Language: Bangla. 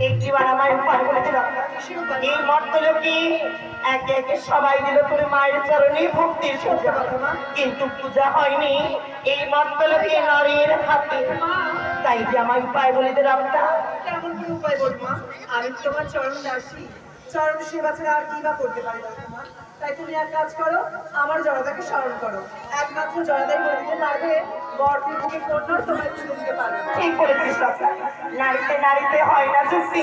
একটিবার আমার উপায় বলে দিল এই মর্তলোকে একে একে সবাই দিল করে মায়ের চরণে ভক্তির পূজা, কিন্তু পূজা হয়নি এই মর্তলোকে নরের হাতে। তাই যে আমার উপায় বলে দিল একটা কেমন কি উপায় বলবো মা? আমি তোমার চরণ দাসী, চরণ সেবা ছাড়া আর কি বা করতে পারি না তোমার। তাই তুমি এক কাজ করো, আমার জড়াদাকে স্মরণ করো। একমাত্র জড়াদাই বলে দিতে পারবে বর্তির বুকে কন্যার তোমায় ছুঁয়ে দিতে পারবে। ঠিক করেছিস, নারীতে নারীতে হয় না যুক্তি।